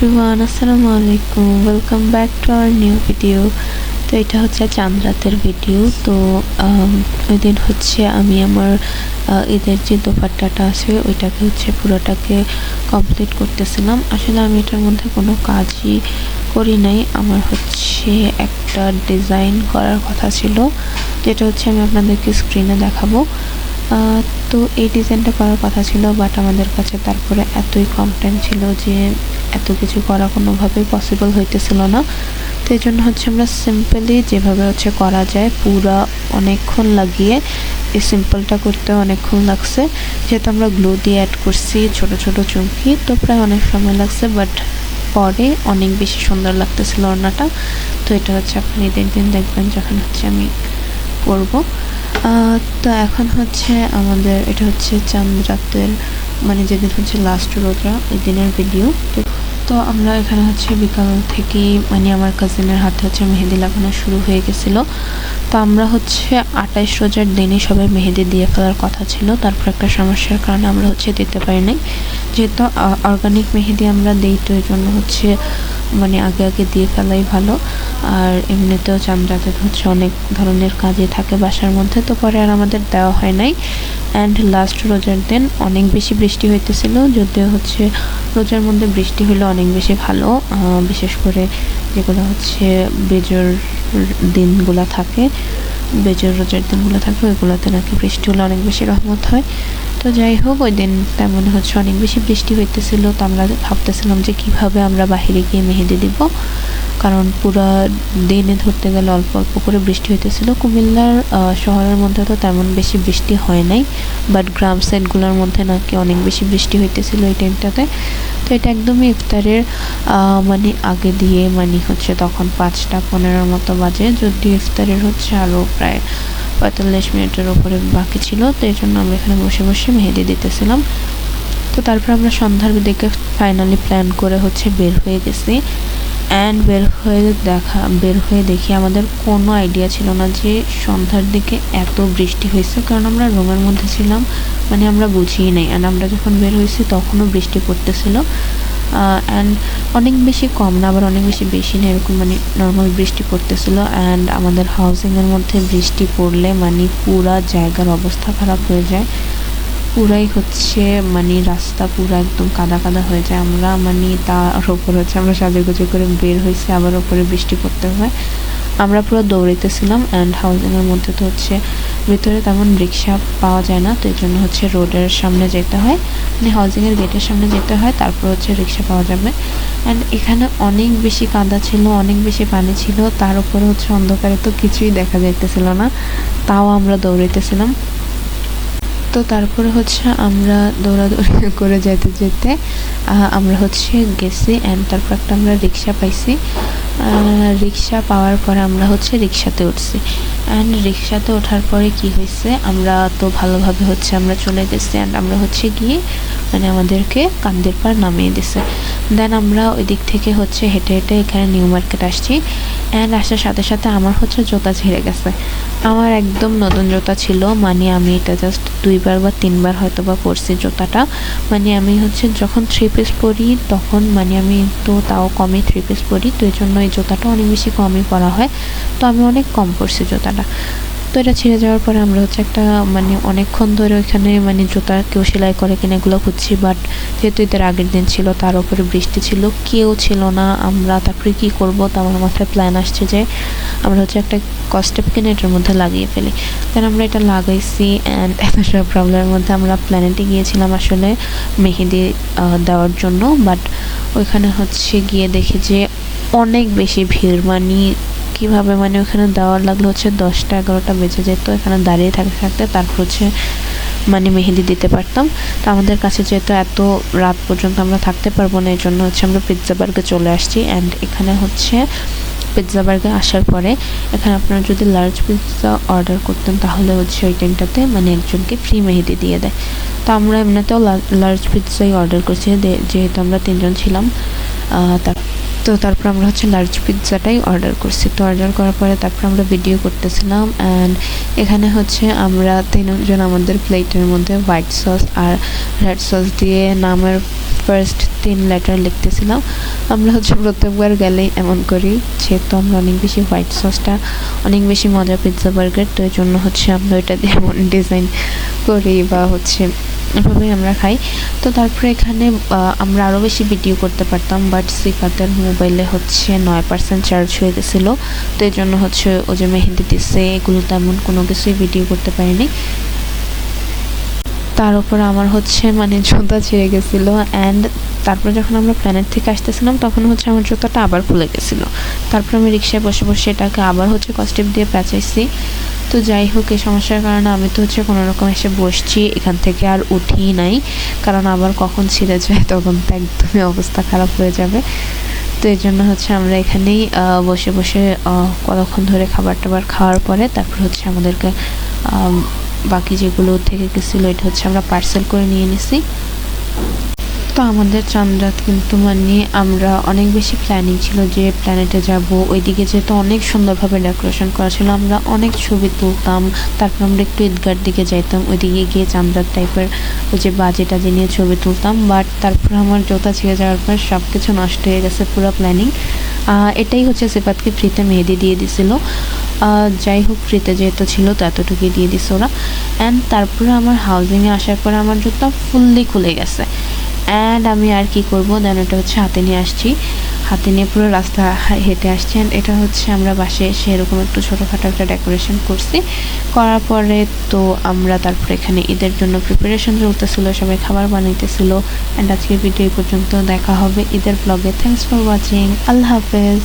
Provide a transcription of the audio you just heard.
Everyone, আসসালামু আলাইকুম। Welcome back to our new video. তো এটা হচ্ছে চাঁদ রাতের ভিডিও। তো ওই দিন হচ্ছে আমি আমার ঈদের যে দোপাট্টাটা আছে ওইটাকে হচ্ছে পুরোটাকে কমপ্লিট করতেছিলাম। আসলে আমি এটার মধ্যে কোনো কাজই করি নাই। আমার হচ্ছে একটা ডিজাইন করার কথা ছিল, যেটা হচ্ছে আমি আপনাদেরকে স্ক্রিনে দেখাবো। তো এই ডিজাইনটা করার কথা ছিল, বাট আমাদের কাছে তারপরে এতই কন্টেন্ট ছিল যে এত কিছু করা কোনোভাবেই পসিবল হইতেছিল না। তো এই জন্য হচ্ছে আমরা সিম্পলি যেভাবে হচ্ছে করা যায় পুরা অনেকক্ষণ লাগিয়ে এই সিম্পলটা করতে অনেকক্ষণ লাগছে, যেহেতু আমরা গ্লু দিয়ে অ্যাড করছি ছোট ছোট চুমকি, তো প্রায় অনেক সময় লাগছে, বাট পরে অনেক বেশি সুন্দর লাগতেছিল ওড়নাটা। তো এটা হচ্ছে আপনি ঈদের দিন দেখবেন যখন হচ্ছে আমি পরবো। তো এখন হচ্ছে আমাদের এটা হচ্ছে চাঁদ রাতের, মানে যেদিন হচ্ছে লাস্ট রোজা ওই দিনের ভিডিও। তো আমরা এখানে হচ্ছে বিকাল থেকেই মানে আমার কাজিনের হাতে হচ্ছে মেহেদি লাগানো শুরু হয়ে গেছিলো। তো আমরা হচ্ছে 28 রোজার দিনই সবাই মেহেদি দিয়ে ফেলার কথা ছিল, তারপর একটা সমস্যার কারণে আমরা হচ্ছে দিতে পারি নাই। যেহেতু অর্গানিক মেহেদি আমরা দিই, তো এই জন্য হচ্ছে মানে আগে আগে দিয়ে ফেলাই ভালো। আর এমনিতেও চাঁদ রাতে হচ্ছে অনেক ধরনের কাজে থাকে বাসার মধ্যে, তো পরে আর আমাদের দেওয়া হয় নাই। অ্যান্ড লাস্ট রোজার দিন অনেক বেশি বৃষ্টি হইতেছিল, যদিও হচ্ছে রোজার মধ্যে বৃষ্টি হলে অনেক বেশি ভালো, বিশেষ করে যেগুলো হচ্ছে বেজর দিনগুলো থাকে, বেজর রোজার দিনগুলো থাকে ওইগুলোতে নাকি বৃষ্টি হলে অনেক বেশি রহমত হয়। তো যাই হোক, ওই দিন তেমন হচ্ছে অনেক বেশি বৃষ্টি হইতেছিল। তো আমরা ভাবতেছিলাম যে কিভাবে আমরা বাহিরে গিয়ে মেহেদি দিব, কারণ পুরো দিনে ধরতে গেলে অল্প অল্প করে বৃষ্টি হইতেছিল। কুমিল্লার শহরের মধ্যে তো তেমন বেশি বৃষ্টি হয় নাই, বাট গ্রাম সাইডগুলোর মধ্যে নাকি অনেক বেশি বৃষ্টি হইতেছিল এই টাইমটাতে। তো এটা একদমই ইফতারের মানে আগে দিয়ে, মানে হচ্ছে তখন 5টা 15 মতো বাজে, যদিও ইফতারের হচ্ছে আরও প্রায় 45 মিনিটের ওপরে বাকি ছিল। তো এই জন্য আমরা এখানে বসে বসে মেহেদি দিতেছিলাম। তো তারপর আমরা সন্ধ্যার দিকে ফাইনালি প্ল্যান করে হচ্ছে বের হয়ে গেছি। অ্যান্ড বের হয়ে দেখি আমাদের কোনো আইডিয়া ছিল না যে সন্ধ্যার দিকে এত বৃষ্টি হয়েছে, কারণ আমরা রুমের মধ্যে ছিলাম, মানে আমরা বুঝিই নাই। অ্যান্ড আমরা যখন বের হয়েছি তখনও বৃষ্টি পড়তেছিল। অ্যান্ড অনেক বেশি কম না, আবার অনেক বেশি না, এরকম মানে নর্মাল বৃষ্টি পড়তেছিল। অ্যান্ড আমাদের হাউজিংয়ের মধ্যে বৃষ্টি পড়লে মানে পুরা জায়গার অবস্থা খারাপ হয়ে যায়, পুরাই হচ্ছে মানে রাস্তা পুরো একদম কাদা কাদা হয়ে যায়। আমরা মানে তার উপর হচ্ছে আমরা সাজুগুজু করে বের হয়েছি, আবার ওপরে বৃষ্টি পড়তে হয়। আমরা পুরো দৌড়াইতেছিলাম। অ্যান্ড হাউজিংয়ের মধ্যে তো হচ্ছে ভিতরে তেমন রিক্সা পাওয়া যায় না, তো এই জন্য হচ্ছে রোডের সামনে যেতে হয়, মানে হাউজিংয়ের গেটের সামনে যেতে হয়, তারপর হচ্ছে রিক্সা পাওয়া যাবে। অ্যান্ড এখানে অনেক বেশি কাদা ছিল, অনেক বেশি পানি ছিল, তার উপরে হচ্ছে অন্ধকারে তো কিছুই দেখা যাইতেছিল না, তাও আমরা দৌড়াইতেছিলাম। তো তারপরে হচ্ছে আমরা দৌড়াদৌড়ি করে যেতে যেতে আমরা হচ্ছে গেছি। অ্যান্ড তারপর একটা আমরা রিক্সা পাইছি। রিক্সা পাওয়ার পরে আমরা হচ্ছে রিক্সাতে উঠছি। অ্যান্ড রিক্সাতে ওঠার পরে কি হয়েছে, আমরা তো ভালোভাবে হচ্ছে আমরা চলে গেছি। অ্যান্ড আমরা হচ্ছে গিয়ে মানে আমাদেরকে কান্দির পাড় নামিয়ে দিছে। দেন আমরা ওই দিক থেকে হচ্ছে হেঁটে হেঁটে এখানে নিউ মার্কেট আসছি। অ্যান্ড আসার সাথে সাথে আমার হচ্ছে জুতা ছিঁড়ে গেছে। আমার একদম নতুন জুতা ছিল, মানে আমি এটা জাস্ট 2বার বা 3বার হয়তো বা পরছি জুতাটা। মানে আমি হচ্ছে যখন 3 পিস পরি তখন মানে আমি তো তাও কমই 3 পিস পরি, তো এই জন্য এই জুতাটা অনেক বেশি কমই পরা হয়, তো আমি অনেক কম পরছি জুতাটা। তো এটা ছিঁড়ে যাওয়ার পরে আমরা হচ্ছে একটা মানে অনেকক্ষণ ধরে ওইখানে মানে জুতা কেউ সেলাই করে কিনা এগুলো খুঁজছি, বাট যেহেতু এদের আগের দিন ছিল, তার উপরে বৃষ্টি ছিল, কেউ ছিল না। আমরা তারপরে কি করব, তো আমার মাথায় প্ল্যান আসছে যে আমরা হচ্ছে একটা কস্টেপ কিনে এটার মধ্যে লাগিয়ে ফেলি। দেন আমরা এটা লাগাইছি। অ্যান্ড এত সব প্রবলেমের মধ্যে আমরা প্ল্যানেটে গিয়েছিলাম আসলে মেহেদি দেওয়ার জন্য, বাট ওইখানে হচ্ছে গিয়ে দেখি যে অনেক বেশি ভিড়, মানে কীভাবে মানে ওখানে দেওয়ার লাগলো হচ্ছে 10টা 11টা বেজে যেত এখানে দাঁড়িয়ে থাকতে থাকতে, তারপর হচ্ছে মানে মেহেদি দিতে পারতাম। তো আমাদের কাছে যেহেতু এত রাত পর্যন্ত আমরা থাকতে পারবো না, এই জন্য হচ্ছে আমরা পিৎজা বার্গে চলে আসছি। অ্যান্ড এখানে হচ্ছে পিৎজা বার্গে আসার পরে এখানে আপনারা যদি লার্জ পিৎজা অর্ডার করতেন তাহলে হচ্ছে ওই টাইমটাতে মানে একজনকে ফ্রি মেহেদি দিয়ে দেয়। তো আমরা এমনিতেও লার্জ পিৎজাই অর্ডার করছি যেহেতু আমরা 3জন ছিলাম। তো তারপর আমরা হচ্ছে লার্জ পিৎজাটাই অর্ডার করছি। তো অর্ডার করার পরে তারপর আমরা ভিডিও করতেছিলাম, অ্যান্ড এখানে হচ্ছে আমরা তিনজন আমাদের প্লেটের মধ্যে হোয়াইট সস আর রেড সস দিয়ে নামের ফার্স্ট 3 লেটার লিখতেছিলাম। আমরা হচ্ছে প্রত্যেকবার গেলেই এমন করি, যেহেতু আমরা অনেক বেশি হোয়াইট সসটা অনেক বেশি মজা পিৎজা বার্গার, তো এই জন্য হচ্ছে আমরা ওইটা দিয়ে এমন ডিজাইন করি বা হচ্ছে এভাবেই আমরা খাই। তো তারপরে এখানে আমরা আরও বেশি ভিডিও করতে পারতাম, বাট সিফাতের মোবাইলে হচ্ছে 9% চার্জ হয়ে গেছিলো। তো এই জন্য হচ্ছে ও যে মেহেন্দি দিচ্ছে এগুলো তেমন কোনো কিছুই ভিডিও করতে পারিনি। তার উপর আমার হচ্ছে মানে জুতা ছিঁড়ে গেছিলো, অ্যান্ড তারপরে যখন আমরা প্ল্যানেট থেকে আসতেছিলাম তখন হচ্ছে আমার জুতাটা আবার খুলে গেছিলো। তারপর আমি রিক্সায় বসে বসে এটাকে আবার হচ্ছে কস্টেপ দিয়ে পেঁচাইছি। তো যাই হোক, এই সমস্যার কারণে আমি তো হচ্ছে কোনো রকম এসে বসছি, এখান থেকে আর উঠি নাই, কারণ আবার কখন ছিঁড়ে যায় তখন তো একদমই অবস্থা খারাপ হয়ে যাবে। তো এই জন্য হচ্ছে আমরা এখানেই বসে বসে কতক্ষণ ধরে খাবার টাবার খাওয়ার পরে তারপর হচ্ছে আমাদেরকে বাকি যেগুলো থেকে গেছিলো এটা হচ্ছে আমরা পার্সেল করে নিয়ে নিছি। তো আমাদের চাঁদরাত কিন্তু মানে আমরা অনেক বেশি প্ল্যানিং ছিল যে প্ল্যানেটে যাব, ওইদিকে যেহেতু অনেক সুন্দরভাবে ডেকোরেশন করা ছিল, আমরা অনেক ছবি তুলতাম, তারপর আমরা একটু ঈদগার দিকে যাইতাম, ওইদিকে গিয়ে চাঁদরাত টাইপের ওই যে বাজেটা নিয়ে ছবি তুলতাম। বাট তারপর আমার জুতা ছিঁড়ে যাওয়ার পর সব কিছু নষ্ট হয়ে গেছে, পুরো প্ল্যানিং। এটাই হচ্ছে সিফাতকে ফ্রিতে মেহেদি দিয়ে দিছিল। যাই হোক, ফ্রিতে যেহেতু ছিল তো এতটুকুই দিয়ে দিছে ওরা। অ্যান্ড তারপরে আমার হাউজিংয়ে আসার পরে আমার জুতা ফুললি খুলে গেছে, অ্যান্ড আমি আর কি করবো দেন ওটা হচ্ছে হাতে নিয়ে আসছি, হাতে নিয়ে পুরো রাস্তা হেঁটে আসছি। অ্যান্ড এটা হচ্ছে আমরা বাসায় এসে এরকম একটু ছোটোখাটো একটা ডেকোরেশন করছি, করার পরে তো আমরা তারপরে এখানে ঈদের জন্য প্রিপারেশন চলতেছিল, সবাই খাবার বানাইতেছিল। অ্যান্ড আজকের ভিডিও পর্যন্ত, দেখা হবে ঈদের ব্লগে। থ্যাংকস ফর ওয়াচিং, আল্লাহ হাফেজ।